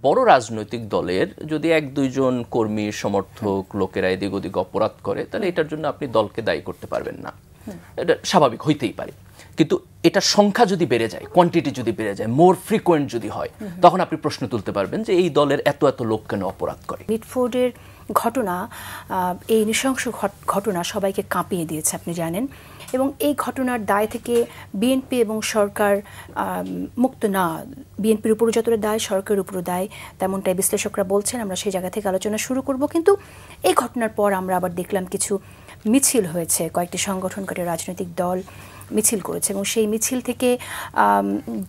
বড় রাজনৈতিক দলের যদি এক দুইজন কর্মী সমর্থক লোকেরা এদিক ওদিক অপরাধ করে তাহলে এটার জন্য আপনি দলকে দায়ী করতে পারবেন না, এটা স্বাভাবিক হইতেই পারে। কিন্তু এটা সংখ্যা যদি বেড়ে যায়, কোয়ান্টিটি যদি বেড়ে যায়, মোর ফ্রিকোয়েন্ট যদি হয়, তখন আপনি প্রশ্ন তুলতে পারবেন যে এই দলের এত এত লোক কেন অপরাধ করে। মিটফোর্ডের ঘটনা, এই নৃশংস ঘটনা সবাইকে কাঁপিয়ে দিয়েছে, আপনি জানেন। এবং এই ঘটনার দায় থেকে বিএনপি এবং সরকার মুক্ত না। বিএনপির উপরও যতটা দায়, সরকারের উপরও দায়, তেমনটাই বিশ্লেষকরা বলছেন। আমরা সেই জায়গা থেকে আলোচনা শুরু করব। কিন্তু এই ঘটনার পর আমরা আবার দেখলাম কিছু মিছিল হয়েছে, কয়েকটি সংগঠনকারী রাজনৈতিক দল মিছিল করেছে এবং সেই মিছিল থেকে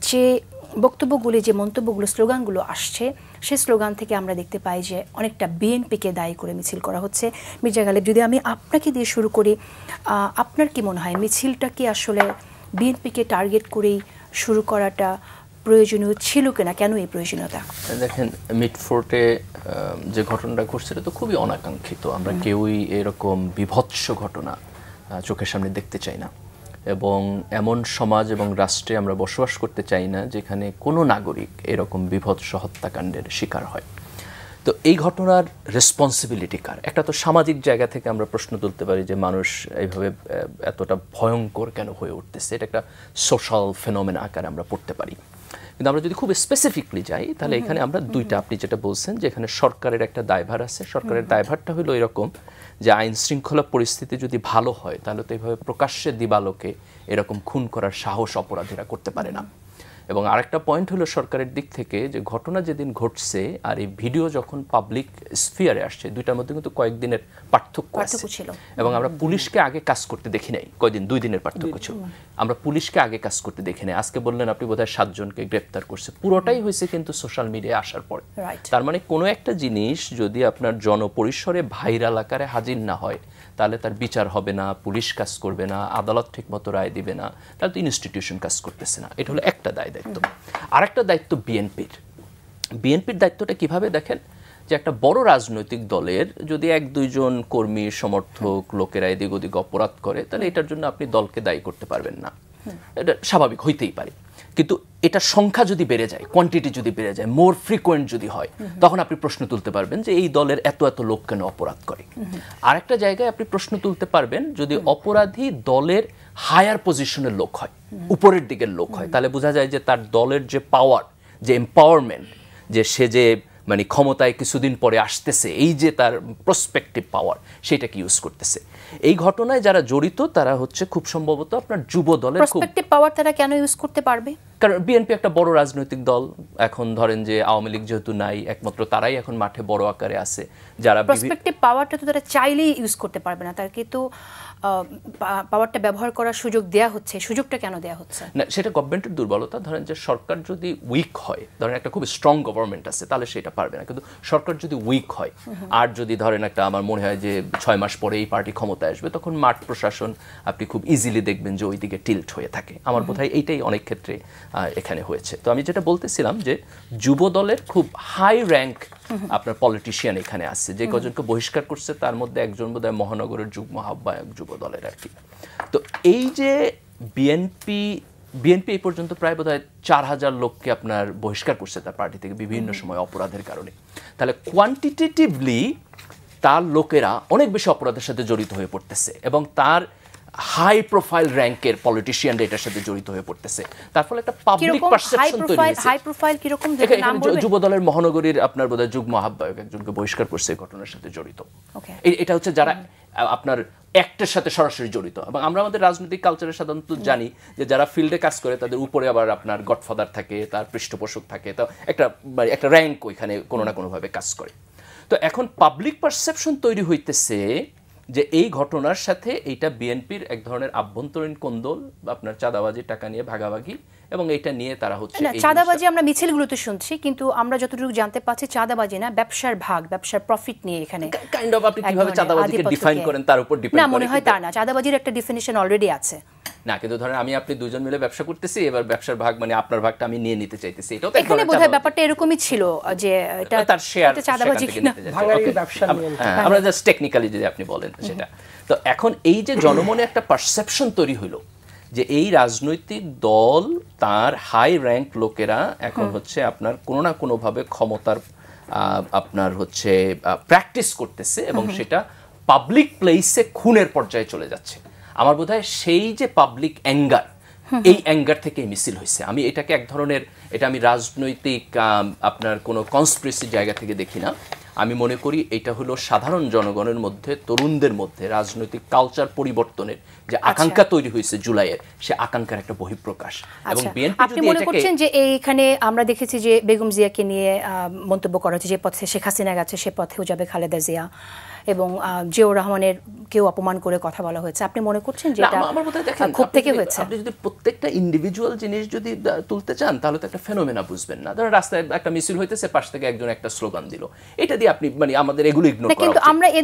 যে বক্তব্যগুলি, যে মন্তব্যগুলো, স্লোগানগুলো আসছে, সেই স্লোগান থেকে আমরা দেখতে পাই যে অনেকটা বিএনপিকে দায়ী করে মিছিল করা হচ্ছে। মির্জা গালিব, যদি আমি আপনাকে দিয়ে শুরু করি, আপনার কি মনে হয় মিছিলটা কি আসলে বিএনপিকে টার্গেট করেই শুরু করাটা প্রয়োজনীয় ছিল কিনা? কেন এই প্রয়োজনীয়তা? দেখেন, মিটফোর্টে যে ঘটনাটা ঘটছে এটা তো খুবই অনাকাঙ্ক্ষিত। আমরা কেউই এরকম বিভৎস ঘটনা চোখের সামনে দেখতে চাই না এবং এমন সমাজ এবং রাষ্ট্রে আমরা বসবাস করতে চাই না যেখানে কোনো নাগরিক এরকম বিভৎস হত্যাকাণ্ডের শিকার হয়। তো এই ঘটনার রেসপন্সিবিলিটি কার? একটা তো সামাজিক জায়গা থেকে আমরা প্রশ্ন তুলতে পারি যে মানুষ এইভাবে এতটা ভয়ঙ্কর কেন হয়ে উঠতেছে, এটা একটা সোশ্যাল ফেনোমেনা আকারে আমরা পড়তে পারি। কিন্তু আমরা যদি খুব স্পেসিফিকলি যাই তাহলে এখানে আমরা দুইটা, আপনি যেটা বলছেন যে এখানে সরকারের একটা দায়ভার আছে। সরকারের দায়ভারটা হলো এরকম যে আইন শৃঙ্খলা পরিস্থিতি যদি ভালো হয় তাহলে তো এইভাবে প্রকাশ্যে দিবালোকে এরকম খুন করার সাহস অপরাধীরা করতে পারে না। এবং আরেকটা পয়েন্ট হলো সরকারের দিক থেকে যে ঘটনা যেদিন ঘটছে আর এই ভিডিও যখন পাবলিক স্ফিয়ারে আসছে, দুইটার মধ্যে কিন্তু কয়েকদিনের পার্থক্য ছিল। এবং আমরা পুলিশকে আগে কাজ করতে দেখি নাই, কয়দিন, 2 দিনের পার্থক্য ছিল। আমরা পুলিশকে আগে কাজ করতে দেখি নাই। আজকে বললেন আপনি বোধহয় 7 জনকে গ্রেপ্তার করছে, পুরোটাই হয়েছে কিন্তু সোশ্যাল মিডিয়ায় আসার পরে। তার মানে কোনো একটা জিনিস যদি আপনার জনপরিসরে ভাইরাল আকারে হাজির না হয় তাহলে তার বিচার হবে না, পুলিশ কাজ করবে না, আদালত ঠিকমতো রায় দিবে না, তাহলে তো ইনস্টিটিউশন কাজ করতেছে না। এটা হলো একটা দায়িত্ব। আরেকটা দায়িত্ব বিএনপির দায়িত্বটা কিভাবে দেখেন, যে একটা বড় রাজনৈতিক দলের যদি এক দুইজন কর্মী সমর্থক লোকেরা এদিক ওদিক অপরাধ করে তাহলে এটার জন্য আপনি দলকে দায়ী করতে পারবেন না, এটা স্বাভাবিক হইতেই পারে। কিন্তু এটা সংখ্যা যদি বেড়ে যায়, কোয়ান্টিটি যদি বেড়ে যায়, মোর ফ্রিকোয়েন্ট যদি হয়, তখন আপনি প্রশ্ন তুলতে পারবেন যে এই দলের এত এত লোক কেন অপরাধ করে। আরেকটা জায়গায় আপনি প্রশ্ন তুলতে পারবেন যদি অপরাধী দলের হায়ার পজিশনের লোক হয়, উপরের দিকের লোক হয়, তাহলে বোঝা যায় যে তার দলের যে পাওয়ার, যে এম্পাওয়ারমেন্ট, যে সে যে মানে ক্ষমতায় কিছুদিন পরে আসতেছে, এই যে তার প্রসপেক্টিভ পাওয়ার, সেটাকে ইউজ করতেছে। এই ঘটনায় যারা জড়িত তারা হচ্ছে খুব সম্ভবত আপনার যুব দলের। প্রসপেক্টিভ পাওয়ার তারা কেন ইউজ করতে পারবে? কারণ বিএনপি একটা বড় রাজনৈতিক দল। এখন ধরেন যে আওয়ামী লীগ যেহেতু নাই, একমাত্র তারাই এখন মাঠে বড় আকারে আছে। যারা প্রসপেক্টিভ পাওয়ারটা তো তারা চাইলেই ইউজ করতে পারবে না, তার কিন্তু পাওয়ারটা ব্যবহার করার সুযোগ দেয়া হচ্ছে। সুযোগটা কেন দেয়া হচ্ছে না, সেটা গভর্নমেন্টের দুর্বলতা। ধরেন যে সরকার যদি উইক হয়, ধরেন একটা খুব স্ট্রং গভর্নমেন্ট আছে তাহলে সেটা পারবে না। কিন্তু সরকার যদি উইক হয় আর যদি ধরেন একটা, আমার মনে হয় যে 6 মাস পরে এই পার্টি ক্ষমতায় আসবে, তখন মাঠ প্রশাসন আপনি খুব ইজিলি দেখবেন যে ওই দিকে টিল্ট হয়ে থাকে। আমার বোধ হয় এইটাই অনেক ক্ষেত্রে এখানে হয়েছে। তো আমি যেটা বলতেছিলাম যে যুব দলের খুব হাই র্যাঙ্ক আপনার পলিটিশিয়ান এখানে আছে। যে কজনকে বহিষ্কার করছে তার মধ্যে একজন বোধহয় মহানগরের যুগ্ম আহ্বায়ক যুব দলের আর কি। তো এই যে বিএনপি এই পর্যন্ত প্রায় বোধহয় 4000 লোককে আপনার বহিষ্কার করছে তার পার্টি থেকে বিভিন্ন সময় অপরাধের কারণে। তাহলে কোয়ান্টিটেটিভলি তার লোকেরা অনেক বেশি অপরাধের সাথে জড়িত হয়ে পড়তেছে এবং তার হাই প্রোফাইল র্যাঙ্কের পলিটিশিয়ানরা এটার সাথে জড়িত হয়ে পড়তেছে। তার ফলে একটা পাবলিক পারসেপশন তৈরি হয়েছে। হাই প্রোফাইল কি রকম দেখে নাম বলবেন? যুব দলের মহানগরীর আপনার বোধহয় যুগ্ম আহ্বায়ক একজনকে বহিষ্কার করছে এই ঘটনার সাথে জড়িত। এটা হচ্ছে যারা আপনার অ্যাক্টের সাথে সরাসরি জড়িত। এবং আমরা আমাদের রাজনৈতিক কালচারে সাধারণত জানি যে যারা ফিল্ডে কাজ করে তাদের উপরে আবার আপনার গডফাদার থাকে, তার পৃষ্ঠপোষক থাকে, তো একটা র্যাঙ্ক ওইখানে কোনো না কোনোভাবে কাজ করে। তো এখন পাবলিক পারসেপশন তৈরি হইতেছে যে এই ঘটনার সাথে এইটা বিএনপির এক ধরনের আভ্যন্তরীণ কোন্দল, আপনার চাঁদাবাজি, টাকা নিয়ে ভাগাভাগি, এবং এটা নিয়ে তারা হচ্ছে চাঁদাবাজি আমরা মিছিলগুলোতে শুনছি, কিন্তু আমরা যতটুকু জানতে পাচ্ছি চাঁদাবাজি না, ব্যবসার ভাগ, ব্যবসার প্রফিট নিয়ে এখানে কাইন্ড অফ আপনি কিভাবে চাঁদাবাজিকে ডিফাইন করেন তার উপর ডিপেন্ড করে। না, মনে হয় তা না, চাঁদাবাজির একটা ডেফিনিশন অলরেডি আছে না। কিন্তু ধরেন আমি আপনি দুজন মিলে ব্যবসা করতেছি, এবার ব্যবসার ভাগ মানে আপনার ভাগটা আমি নিয়ে নিতে চাইতেছি, এটাও তো এখানে বোধহয় ব্যাপারটা এরকমই ছিল যে এটা তার শেয়ার চাঁদাবাজি কিনা ভাগাভাগি ব্যবসা নিয়ে আমরা জাস্ট টেকনিক্যালি যদি আপনি বলেন সেটা। তো এখন এই যে জনমনে একটা পারসেপশন তৈরি হলো যে এই রাজনৈতিক দল তার হাই র্যাঙ্ক লোকেরা এখন হচ্ছে আপনার কোনো না কোনোভাবে ক্ষমতার আপনার হচ্ছে প্র্যাকটিস করতেছে এবং সেটা পাবলিক প্লেসে খুনের পর্যায়ে চলে যাচ্ছে। আমার বোধহয় সেই যে পাবলিক অ্যাঙ্গার, এই অ্যাঙ্গার থেকে মিছিল হয়েছে। আমি এটাকে এক ধরনের, এটা আমি রাজনৈতিক আপনার কোনো কনস্পিরেসি জায়গা থেকে দেখি না। আমি মনে করি এটা হলো সাধারণ জনগণের মধ্যে, তরুণদের মধ্যে রাজনৈতিক কালচার পরিবর্তনের যে আকাঙ্ক্ষা তৈরি হয়েছে জুলাইয়ের, সে আকাঙ্ক্ষার একটা বহিঃপ্রকাশ। এবং বিএনপি আপনি মনে করছেন যে এইখানে আমরা দেখেছি যে বেগম জিয়াকে নিয়ে মন্তব্য করা হচ্ছে, যে পথে শেখ হাসিনা গেছে সে পথেও যাবে খালেদা জিয়া, এবং জিয়াউর রহমানের কেউ অপমান করে কথা বলা হয়েছে। আপনি মনে করছেন যে এটা আমার বোধহয় দেখেন খুব থেকে হয়েছে? আপনি যদি প্রত্যেকটা ইন্ডিভিজুয়াল জিনিস যদি তুলতে চান তাহলে তো একটা ফেনোমেনা বুঝবেন না। ধরেন রাস্তায় একটা মিছিল হইতেছে, পাশ থেকে একজন একটা স্লোগান দিল, এটা দিয়ে আপনি মানে আমাদের এগুলো ইগনোর করা উচিত। কিন্তু আমরা এই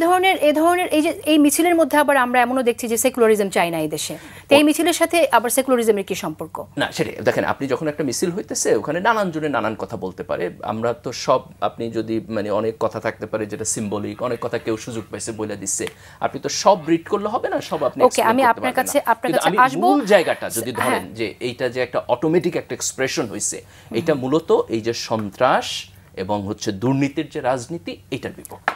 ধরনের এই যে এই মিছিলের মধ্যে আবার আমরা এমনও দেখছি যে সেকুলারিজম চাই না এই দেশে, তো এই মিছিলের সাথে আবার সেকুলারিজমের কি সম্পর্ক? না, সেটাই দেখেন, আপনি যখন একটা মিছিল হইতেছে ওখানে নানান জনে নানান কথা বলতে পারে। আমরা তো সব, আপনি যদি মানে অনেক কথা থাকতে পারে যেটা সিম্বলিক, অনেক কথা কেউ সুযোগ পাইছে বলে দিচ্ছে, আপনি তো সব রিড করলে হবে না, সব আপনি ওকে, আমি আপনার কাছে আসবো। মূল জায়গাটা যদি ধরেন যে এইটা যে একটা অটোমেটিক একটা এক্সপ্রেশন হয়েছে, এটা মূলত এই যে সন্ত্রাস এবং হচ্ছে দুর্নীতির যে রাজনীতি, এটার বিপক্ষে।